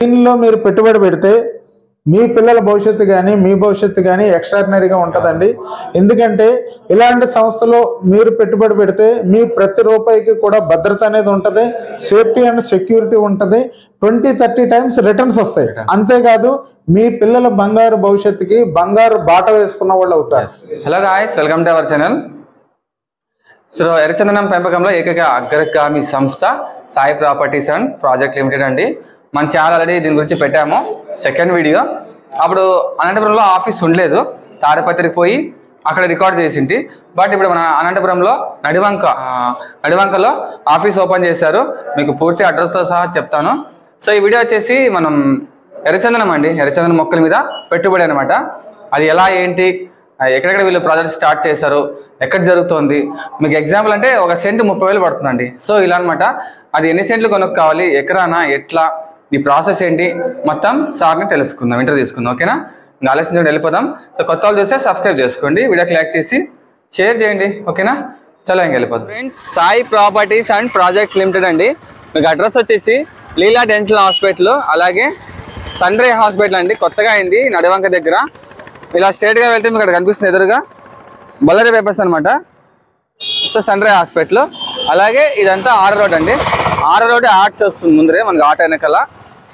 దీనిలో మీరు పెట్టుబడి పెడితే మీ పిల్లల భవిష్యత్తు కానీ మీ భవిష్యత్తు కానీ ఎక్స్ట్రాడినరీగా ఉంటుందండి. ఎందుకంటే ఇలాంటి సంస్థలో మీరు పెట్టుబడి పెడితే మీ ప్రతి రూపాయికి కూడా భద్రత అనేది ఉంటుంది, సేఫ్టీ అండ్ సెక్యూరిటీ ఉంటుంది, 20-30 టైమ్స్ రిటర్న్స్ వస్తాయి. అంతేకాదు మీ పిల్లల బంగారు భవిష్యత్తుకి బంగారు బాట వేసుకున్న వాళ్ళు అవుతారు. Hello guys, welcome to our channel. So ఎర్రచందనం పెంపకంలో ఏకైక అగ్రగామి సంస్థ Sai properties and project limited అండి. మన ఛానల్ ఆల్రెడీ దీని గురించి పెట్టాము, సెకండ్ వీడియో. అప్పుడు అనంతపురంలో ఆఫీస్ ఉండలేదు, తాడిపత్రికి పోయి అక్కడ రికార్డ్ చేసింటి. బట్ ఇప్పుడు మన అనంతపురంలో నడివంకలో ఆఫీస్ ఓపెన్ చేశారు. మీకు పూర్తి అడ్రస్తో సహా చెప్తాను. సో ఈ వీడియో వచ్చేసి మనం ఎర్రచందనం అండి, ఎర్రచందనం మొక్కల మీద పెట్టుబడి అనమాట. అది ఎలా ఏంటి, ఎక్కడెక్కడ వీళ్ళు ప్రాజెక్ట్ స్టార్ట్ చేశారు, ఎక్కడ జరుగుతుంది, మీకు ఎగ్జాంపుల్ అంటే ఒక సెంట్ 30,000 పడుతుందండి. సో ఇలా అనమాట. అది ఎన్ని సెంట్లు కొనుక్కు కావాలి, ఎకరానా, ఎట్లా, ఈ ప్రాసెస్ ఏంటి మొత్తం సార్ని తెలుసుకుందాం, ఇంటర్వ్యూ తీసుకుందాం. ఓకేనా? ఇంకా ఆలోచించండి, వెళ్ళిపోదాం. సో కొత్త వాళ్ళు చూస్తే సబ్స్క్రైబ్ చేసుకోండి, వీడియోకి లైక్ చేసి షేర్ చేయండి. ఓకేనా? చలో ఇంక వెళ్ళిపోతాం. Friends, Sai properties and project limited అండి. మీకు అడ్రస్ వచ్చేసి లీలా డెంటల్ హాస్పిటల్, అలాగే సన్ రే హాస్పిటల్ అండి, కొత్తగా అయింది నడివంక దగ్గర. ఇలా స్ట్రైట్గా వెళ్తే మీకు అక్కడ కనిపిస్తుంది ఎదురుగా బల్లరి పేపర్స్ అనమాట. సో సన్ రే హాస్పిటల్, అలాగే ఇదంతా 6 రోడ్ అండి. 6 రోడ్ ఆర్చ్ వస్తుంది ముందరే మనకి, ఆటో వెనకాల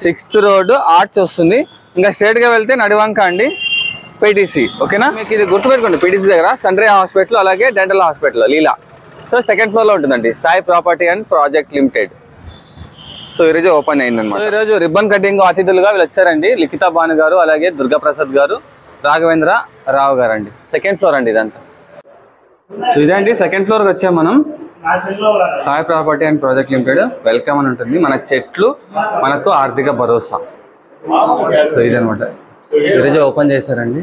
6th రోడ్ ఆర్చ్ వస్తుంది. ఇంకా స్ట్రైట్గా వెళ్తే నడివంక అండి, పీటీసీ. ఓకేనా? మీకు ఇది గుర్తుపెట్టుకోండి, పీటీసీ దగ్గర సన్ రే హాస్పిటల్, అలాగే డెంటల్ హాస్పిటల్ లీలా. సో 2nd ఫ్లోర్లో ఉంటుందండి Sai property and project limited. So ఈరోజు ఓపెన్ అయిందన్నమాట. సో ఈరోజు రిబ్బన్ కటింగ్ అతిథులుగా వీళ్ళు వచ్చారండి. లిఖితా భాను గారు, అలాగే దుర్గాప్రసాద్ గారు, రాఘవేంద్ర రావు గారు అండి. 2nd ఫ్లోర్ అండి ఇదంతా. సో ఇదండి 2nd ఫ్లోర్కి వచ్చాం మనం. Sai property and project limited welcome అని ఉంటుంది. మన చెట్లు మనకు ఆర్థిక భరోసా. సో ఇదనమాట, ఈరోజు ఓపెన్ చేశారండి.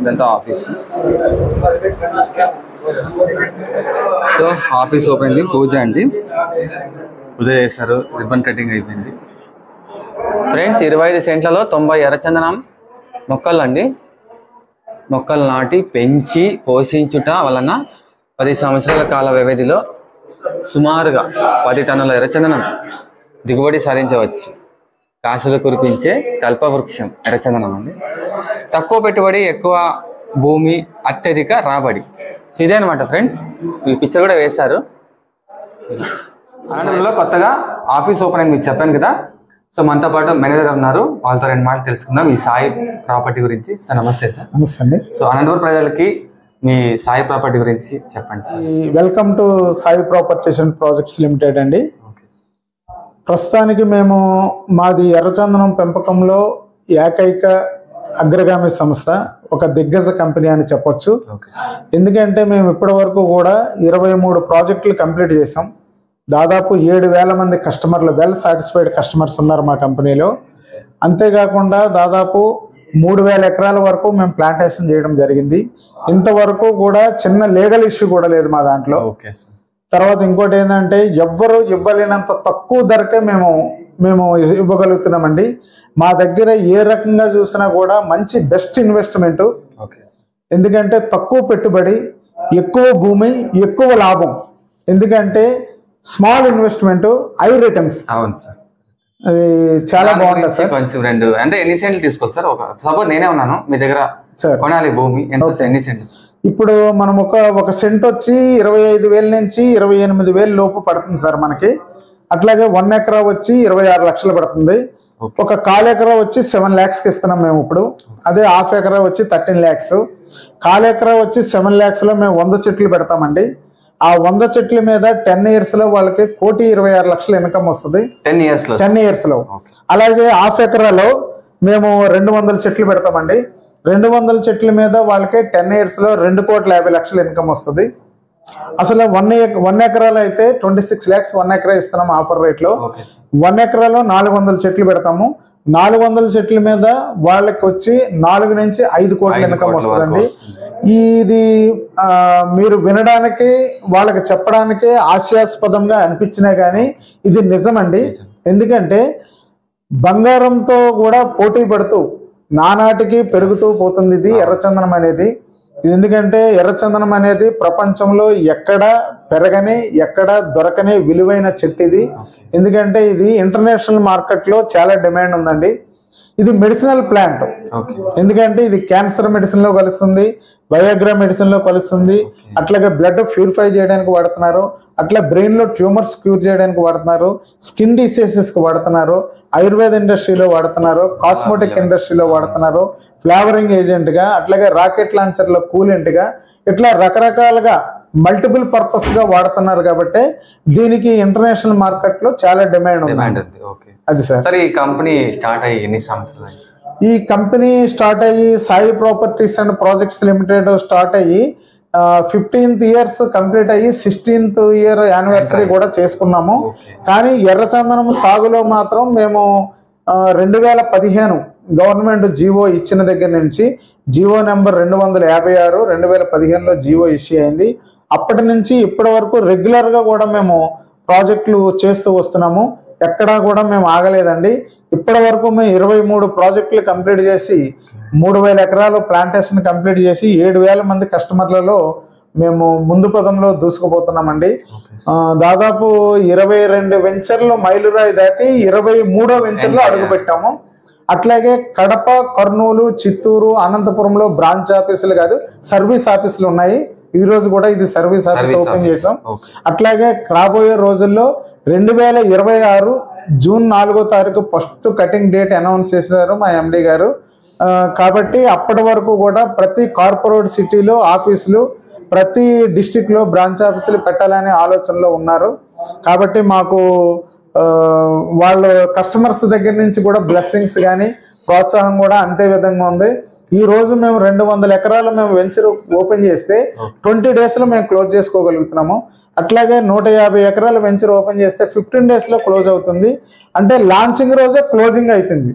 ఇదంతా ఆఫీస్. సో ఆఫీస్ ఓపెన్ అయింది, పూజ అండి, పూజ చేశారు, రిబ్బన్ కటింగ్ అయిపోయింది. ఫ్రెండ్స్, 25 సెంట్లలో 90 ఎర్రచందనం మొక్కలు అండి. మొక్కలు నాటి పెంచి పోషించుట వలన 10 సంవత్సరాల కాల వ్యవధిలో సుమారుగా 10 టన్నుల ఎర్రచందనం దిగుబడి సాధించవచ్చు. కాసులు కురిపించే కల్పవృక్షం ఎర్రచందనం అండి. తక్కువ పెట్టుబడి, ఎక్కువ భూమి, అత్యధిక రాబడి. సో ఇదే అనమాట ఫ్రెండ్స్. ఈ పిక్చర్ కూడా వేశారు. అనంతపురంలో కొత్తగా ఆఫీస్ ఓపెన్ అయింది, మీకు చెప్పాను కదా. సో మనతో పాటు మేనేజర్ ఉన్నారు, వాళ్ళతో 2 మాటలు తెలుసుకుందాం ఈ సాయి ప్రాపర్టీ గురించి. సార్ నమస్తే. సార్ నమస్తే అండి. సో అనంతపురం ప్రజలకి మీ సాయి ప్రాపర్టీ గురించి చెప్పండి sir. Welcome to Sai properties and projects limited అండి. ప్రస్తుతానికి మేము మాది ఎర్రచందనం పెంపకంలో ఏకైక అగ్రగామి సంస్థ, ఒక దిగ్గజ కంపెనీ అని చెప్పొచ్చు. ఎందుకంటే మేము ఇప్పటి వరకు కూడా 23 ప్రాజెక్టులు కంప్లీట్ చేసాం. దాదాపు 7,000 మంది కస్టమర్లు, వెల్ సాటిస్ఫైడ్ కస్టమర్స్ ఉన్నారు మా కంపెనీలో. అంతేకాకుండా దాదాపు 3,000 ఎకరాల వరకు మేము ప్లాంటేషన్ చేయడం జరిగింది. ఇంతవరకు కూడా చిన్న లీగల్ ఇష్యూ కూడా లేదు మా దాంట్లో. తర్వాత ఇంకోటి ఏంటంటే, ఎవ్వరు ఇవ్వలేనంత తక్కువ ధరకే మేము ఇవ్వగలుగుతున్నామండి. మా దగ్గర ఏ రకంగా చూసినా కూడా మంచి బెస్ట్ ఇన్వెస్ట్మెంట్. ఎందుకంటే తక్కువ పెట్టుబడి, ఎక్కువ భూమి, ఎక్కువ లాభం. ఎందుకంటే స్మాల్ ఇన్వెస్ట్మెంట్, హై రిటర్న్స్. అవును సార్, అది చాలా బాగుంటుంది సార్. కొంచెం అంటే ఎన్ని సెంట్లు తీసుకోవచ్చు సార్? ఒక సపోజ్ నేనే ఉన్నాను మీ దగ్గర, కొనాలి భూమి, ఎన్ని సెంట్లు? ఇప్పుడు మనం ఒక సెంట్ వచ్చి 25,000 నుంచి 28,000 లోపు పడుతుంది సార్ మనకి. అట్లాగే 1 ఎకరా వచ్చి 26 లక్షలు పడుతుంది. ఒక 1/4 ఎకరా వచ్చి 7 lakhsకి ఇస్తున్నాం మేము ఇప్పుడు. అదే 1/2 ఎకరా వచ్చి 13 lakhs. 1/4 ఎకరా వచ్చి 7 lakhsలో మేము 100 చెట్లు పెడతామండి. ఆ 100 చెట్ల మీద 10 years లో వాళ్ళకి 1,26,00,000 ఇన్కమ్ వస్తుంది 10 years లో. అలాగే 1/2 ఎకరాలో మేము 200 చెట్లు పెడతామండి. 200 చెట్ల మీద వాళ్ళకి 10 years లో 2,50,00,000 ఇన్కమ్ వస్తుంది. అసలు 1 ఎకరాలో అయితే 26 lakhs 1 ఎకరా ఇస్తున్నాం ఆఫర్ రేట్ లో. 1 ఎకరాలో 400 చెట్లు పెడతాము. 400 చెట్ల మీద వాళ్ళకి వచ్చి 4 నుంచి 5 కోట్ల ఇన్కమ్ వస్తుందండి. ఇది మీరు వినడానికి, వాళ్ళకి చెప్పడానికి హాస్యాస్పదంగా అనిపించినా కానీ ఇది నిజమండి. ఎందుకంటే బంగారంతో కూడా పోటీ పడుతూ నానాటికి పెరుగుతూ పోతుంది ఇది ఎర్రచందనం అనేది. ఇది ఎందుకంటే ఎర్రచందనం అనేది ప్రపంచంలో ఎక్కడ పెరగని ఎక్కడ దొరకని విలువైన చెట్టు ఇది. ఎందుకంటే ఇది ఇంటర్నేషనల్ మార్కెట్లో చాలా డిమాండ్ ఉందండి. ఇది మెడిసినల్ ప్లాంట్. ఎందుకంటే ఇది క్యాన్సర్ మెడిసిన్ లో కలుస్తుంది, బయోగ్రా మెడిసిన్ లో కలుస్తుంది, అట్లాగే బ్లడ్ ప్యూరిఫై చేయడానికి వాడుతున్నారు, అట్లా బ్రెయిన్ లో ట్యూమర్స్ క్యూర్ చేయడానికి వాడుతున్నారు, స్కిన్ డిసీజెస్ కి వాడుతున్నారు, ఆయుర్వేద ఇండస్ట్రీలో వాడుతున్నారు, కాస్మెటిక్ ఇండస్ట్రీలో వాడుతున్నారు, ఫ్లేవరింగ్ ఏజెంట్ గా, అట్లాగే రాకెట్ లాంచర్ లో కూలెంట్ గా, ఇట్లా రకరకాలుగా మల్టిపుల్ పర్పస్ గా వాడుతున్నారు. కాబట్టి దీనికి ఇంటర్నేషనల్ మార్కెట్ లో చాలా డిమాండ్ ఉంది. అది సార్. ఈ కంపెనీ స్టార్ట్ అయ్యి ఎన్ని సంవత్సరాలు? ఈ కంపెనీ స్టార్ట్ అయ్యి Sai properties and projects limited start అయ్యి 15th ఇయర్స్ కంప్లీట్ అయ్యి 16th ఇయర్ యానివర్సరీ కూడా చేసుకున్నాము. కానీ ఎర్రచందనం సాగులో మాత్రం మేము 2015 గవర్నమెంట్ జీవో ఇచ్చిన దగ్గర నుంచి, జీవో నెంబర్ 256 2015లో జీవో ఇష్యూ అయింది. అప్పటి నుంచి ఇప్పటి వరకు రెగ్యులర్ గా కూడా మేము ప్రాజెక్టులు చేస్తూ వస్తున్నాము. ఎక్కడా కూడా మేము ఆగలేదండి. ఇప్పటి వరకు మేము 23 ప్రాజెక్టులు కంప్లీట్ చేసి 3000 ఎకరాలు ప్లాంటేషన్ కంప్లీట్ చేసి 7000 మంది కస్టమర్లలో మేము ముందు పదంలో దూసుకుపోతున్నామండి. దాదాపు 22 వెంచర్లు మైలురాయి దాటి 23వ వెంచర్లో అడుగు పెట్టాము. అట్లాగే కడప, కర్నూలు, చిత్తూరు, అనంతపురంలో బ్రాంచ్ ఆఫీసులు కాదు సర్వీస్ ఆఫీసులు ఉన్నాయి. ఈ రోజు కూడా ఇది సర్వీస్ ఆఫీస్ ఓపెన్ చేసాం. అట్లాగే రాబోయే రోజుల్లో 2026 జూన్ 4వ తారీఖు ఫస్ట్ కటింగ్ డేట్ అనౌన్స్ చేశారు మా ఎండి గారు. కాబట్టి అప్పటి వరకు కూడా ప్రతి కార్పొరేట్ సిటీలో ఆఫీసులు, ప్రతి డిస్టిక్ లో బ్రాంచ్ ఆఫీసులు పెట్టాలనే ఆలోచనలో ఉన్నారు. కాబట్టి మాకు వాళ్ళ కస్టమర్స్ దగ్గర నుంచి కూడా బ్లెస్సింగ్స్ కానీ ప్రోత్సాహం కూడా అంతే విధంగా ఉంది. ఈ రోజు మేము 200 ఎకరాలు మేము వెంచర్ ఓపెన్ చేస్తే 20 days లో మేము క్లోజ్ చేసుకోగలుగుతున్నాము. అట్లాగే 150 ఎకరాలు వెంచర్ ఓపెన్ చేస్తే 15 days లో క్లోజ్ అవుతుంది. అంటే లాంచింగ్ రోజే క్లోజింగ్ అవుతుంది.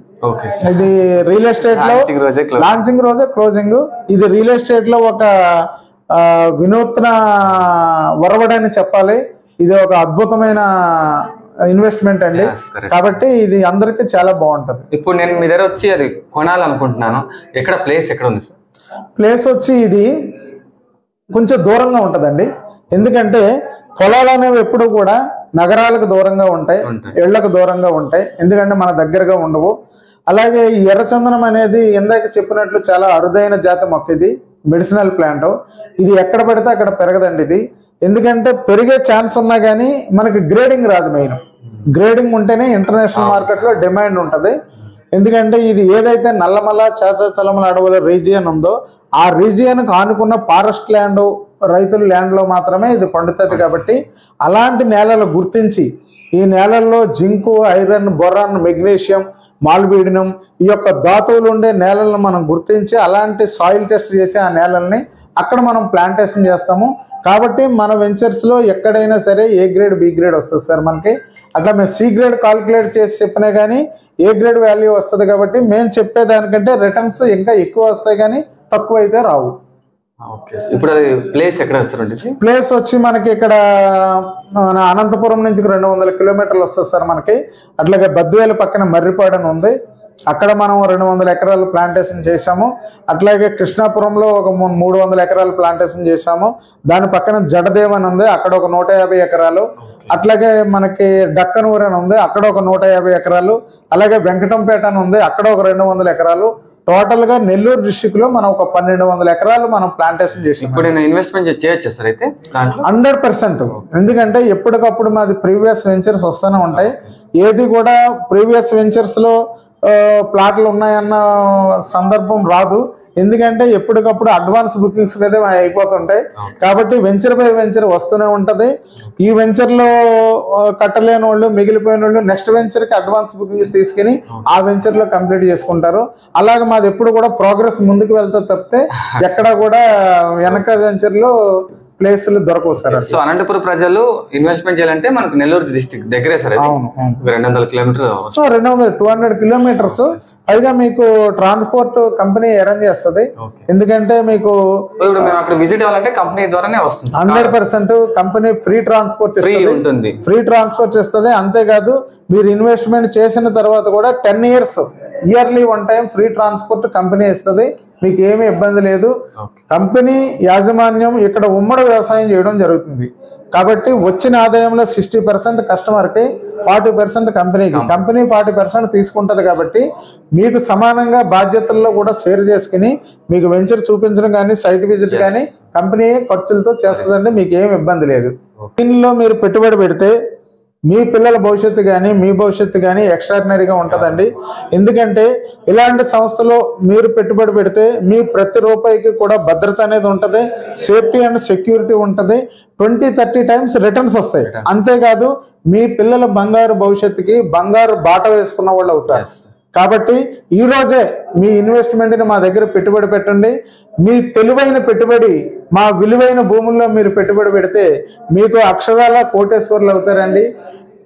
ఇది రియల్ ఎస్టేట్ లో లాంచింగ్ రోజే క్లోజింగ్. ఇది రియల్ ఎస్టేట్ లో ఒక వినూత్న వరవడని చెప్పాలి. ఇది ఒక అద్భుతమైన ఇన్వెస్ట్మెంట్ అండి. కాబట్టి ఇది అందరికి చాలా బాగుంటది. ఇప్పుడు నేను మీ దగ్గర వచ్చి అది కొనాలనుకుంటున్నాను. ఎక్కడ ప్లేస్ ఎక్కడ ఉంది సార్? ప్లేస్ వచ్చి ఇది కొంచెం దూరంగా ఉంటదండి. ఎందుకంటే పొలాలు అనేవి ఎప్పుడు కూడా నగరాలకు దూరంగా ఉంటాయి, ఇళ్లకు దూరంగా ఉంటాయి. ఎందుకంటే మన దగ్గరగా ఉండవు. అలాగే ఈ ఎర్రచందనం అనేది ఇందాక చెప్పినట్లు చాలా అరుదైన జాతి మొక్క. ఇది మెడిసినల్ ప్లాంట్. ఇది ఎక్కడ పడితే అక్కడ పెరగదండి ఇది. ఎందుకంటే పెరిగే ఛాన్స్ ఉన్నా కానీ మనకి గ్రేడింగ్ రాదు. మెయిన్ గ్రేడింగ్ ఉంటేనే ఇంటర్నేషనల్ మార్కెట్లో డిమాండ్ ఉంటుంది. ఎందుకంటే ఇది ఏదైతే నల్లమల, చాచలమల అడవుల రీజియన్ ఉందో ఆ రీజియన్కి ఆనుకున్న ఫారెస్ట్ ల్యాండ్, రైతుల ల్యాండ్లో మాత్రమే ఇది పండుతుంది. కాబట్టి అలాంటి నేలలు గుర్తించి ఈ నేలల్లో జింకు, ఐరన్, బొరాన్, మెగ్నీషియం, మాల్బీడినం ఈ యొక్క ధాతువులు ఉండే నేలలను మనం గుర్తించి అలాంటి సాయిల్ టెస్ట్ చేసి ఆ నేలల్ని అక్కడ మనం ప్లాంటేషన్ చేస్తాము. కాబట్టి మన వెంచర్స్లో ఎక్కడైనా సరే ఏ గ్రేడ్, బి గ్రేడ్ వస్తుంది సార్ మనకి. అట్లా మేము సి గ్రేడ్ కాల్కులేట్ చేసి చెప్పినా కానీ ఏ గ్రేడ్ వాల్యూ వస్తుంది. కాబట్టి మేము చెప్పేదానికంటే రిటర్న్స్ ఇంకా ఎక్కువ వస్తాయి కానీ తక్కువ అయితే రావు. ఇప్పుడు ప్లేస్ ఎక్కడ వస్తారండి? ప్లేస్ వచ్చి మనకి ఇక్కడ అనంతపురం నుంచి 200 కిలోమీటర్లు వస్తుంది సార్ మనకి. అట్లాగే బద్వేలు పక్కన మర్రిపాడు ఉంది, అక్కడ మనం 200 ఎకరాలు ప్లాంటేషన్ చేశాము. అట్లాగే కృష్ణాపురంలో ఒక 300 ఎకరాలు ప్లాంటేషన్ చేశాము. దాని పక్కన జడదేవ్ అని ఉంది, అక్కడ ఒక 150 ఎకరాలు. అట్లాగే మనకి డక్కనూరు అని ఉంది, అక్కడ ఒక 150 ఎకరాలు. అలాగే వెంకటంపేట అని ఉంది, అక్కడ ఒక 200 ఎకరాలు. టోటల్ గా నెల్లూరు డిస్ట్రిక్ట్ లో మనం ఒక 1200 ఎకరాలు మనం ప్లాంటేషన్ చేసి. ఇప్పుడు నేను ఇన్వెస్ట్మెంట్ చేయొచ్చా సార్? అయితే 100%. ఎందుకంటే ఎప్పటికప్పుడు మాది ప్రీవియస్ వెంచర్స్ వస్తూనే ఉంటాయి. ఏది కూడా ప్రీవియస్ వెంచర్స్ లో ప్లాట్లు ఉన్నాయన్న సందర్భం రాదు. ఎందుకంటే ఎప్పటికప్పుడు అడ్వాన్స్ బుకింగ్స్ అయితే అయిపోతుంటాయి. కాబట్టి వెంచర్ బై వెంచర్ వస్తూనే ఉంటది. ఈ వెంచర్ లో కట్టలేని వాళ్ళు, మిగిలిపోయిన వాళ్ళు నెక్స్ట్ వెంచర్ కి అడ్వాన్స్ బుకింగ్స్ తీసుకుని ఆ వెంచర్ లో కంప్లీట్ చేసుకుంటారు. అలాగే మాది ఎప్పుడు కూడా ప్రోగ్రెస్ ముందుకు వెళ్తా తప్పితే ఎక్కడ కూడా వెనక వెంచర్ లో ప్లేసులు దొరకవు సార్. సో అనంతపురం ప్రజలు ఇన్వెస్ట్మెంట్ చేయాలంటే మనకు నెల్లూరు డిస్ట్రిక్ట్ దగ్గరే సార్. 200 కిలోమీటర్లు. So 200 kilometres. పైగా మీకు ట్రాన్స్పోర్ట్ కంపెనీ అరేంజ్ చేస్తుంది. ఎందుకంటే మీకు ఇప్పుడు మేము అక్కడ విజిట్ అవ్వాలంటే కంపెనీ ద్వారానే వస్తుంది. 100% కంపెనీ ఫ్రీ ట్రాన్స్పోర్ట్ ఉంటుంది. ఫ్రీ ట్రాన్స్పోర్ట్ ఇస్తుంది. అంతేకాదు మీరు ఇన్వెస్ట్మెంట్ చేసిన తర్వాత కూడా 10 years yearly 1 time free transport company ఇస్తుంది, మీకు ఏమీ ఇబ్బంది లేదు. కంపెనీ యాజమాన్యం ఇక్కడ ఉమ్మడి వ్యవసాయం చేయడం జరుగుతుంది కాబట్టి వచ్చిన ఆదాయంలో 60% కస్టమర్కి, 40% కంపెనీకి. కంపెనీ 40% తీసుకుంటుంది కాబట్టి మీకు సమానంగా బాధ్యతల్లో కూడా షేర్ చేసుకుని మీకు వెంచర్ చూపించడం కానీ సైట్ విజిట్ కానీ కంపెనీ ఖర్చులతో చేస్తుందంటే మీకు ఏం ఇబ్బంది లేదు. దీనిలో మీరు పెట్టుబడి పెడితే మీ పిల్లల భవిష్యత్తు కానీ మీ భవిష్యత్తు కానీ ఎక్స్ట్రాడినరీగా ఉంటుందండి. ఎందుకంటే ఇలాంటి సంస్థలో మీరు పెట్టుబడి పెడితే మీ ప్రతి రూపాయికి కూడా భద్రత అనేది ఉంటుంది, సేఫ్టీ అండ్ సెక్యూరిటీ ఉంటుంది, 20-30 టైమ్స్ రిటర్న్స్ వస్తాయి. అంతేకాదు మీ పిల్లల బంగారు భవిష్యత్తుకి బంగారు బాట వేసుకున్న వాళ్ళు అవుతారు. కాబట్టి ఈ రోజే మీ ఇన్వెస్ట్మెంట్ని మా దగ్గర పెట్టుబడి పెట్టండి. మీ తెలివైన పెట్టుబడి మా విలువైన భూముల్లో మీరు పెట్టుబడి పెడితే మీకు అక్షరాల కోటేశ్వరులు అవుతారండి.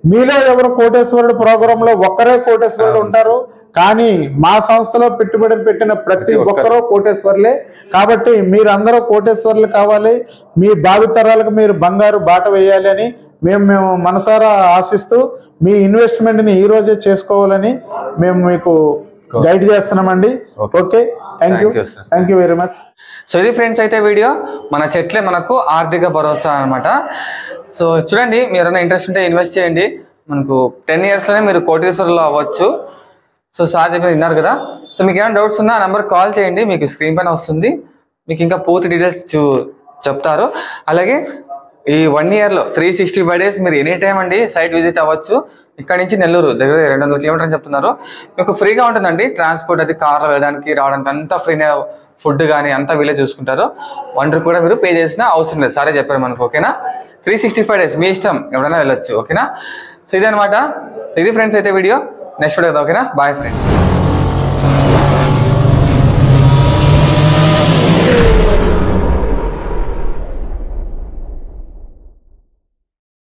మీలో ఎవరు కోటేశ్వరుడు ప్రోగ్రాంలో ఒక్కరే కోటేశ్వరుడు ఉంటారు, కానీ మా సంస్థలో పెట్టుబడి పెట్టిన ప్రతి ఒక్కరూ కోటేశ్వర్లే. కాబట్టి మీరందరూ కోటేశ్వర్లు కావాలి, మీ భావితరాలకు మీరు బంగారు బాట వేయాలి అని మేము మనసారా ఆశిస్తూ మీ ఇన్వెస్ట్మెంట్ని ఈ రోజే చేసుకోవాలని మేము మీకు గైడ్ చేస్తున్నామండి. Okay, thank you very much. So ఇది ఫ్రెండ్స్ అయితే వీడియో, మన చెట్లే మనకు ఆర్థిక భరోసా అనమాట. సో చూడండి, మీరు ఏమైనా ఇంట్రెస్ట్ ఉంటే ఇన్వెస్ట్ చేయండి. మనకు 10 ఇయర్స్లోనే మీరు కోటీశ్వరులు అవ్వచ్చు. సో సార్ చెప్పి విన్నారు కదా. సో మీకు ఏమైనా డౌట్స్ ఉన్నా ఆ నెంబర్ కాల్ చేయండి, మీకు స్క్రీన్ పైన వస్తుంది. మీకు ఇంకా పూర్తి డీటెయిల్స్ చెప్తారు. అలాగే ఈ 1 ఇయర్లో 365 డేస్ మీరు ఎనీ టైం అండి సైట్ విజిట్ అవ్వచ్చు. ఇక్కడ నుంచి నెల్లూరు దగ్గర 200 కిలోమీటర్ అని చెప్తున్నారు. మీకు ఫ్రీగా ఉంటుందండి ట్రాన్స్పోర్ట్, అది కార్లో వెళ్ళడానికి రావడానికి అంతా ఫ్రీనే. ఫుడ్ కానీ అంతా వీళ్ళే చూసుకుంటారు. 1 రూపీ కూడా మీరు పే చేసినా అవసరం లేదు, సారే చెప్పారు మనకు. ఓకేనా, 365 డేస్ మీ ఇష్టం, ఎవరైనా వెళ్ళొచ్చు. ఓకేనా, సో ఇదే అనమాట. ఇది ఫ్రెండ్స్ అయితే వీడియో, నెక్స్ట్ వీడియో కదా. ఓకేనా, బాయ్ ఫ్రెండ్స్.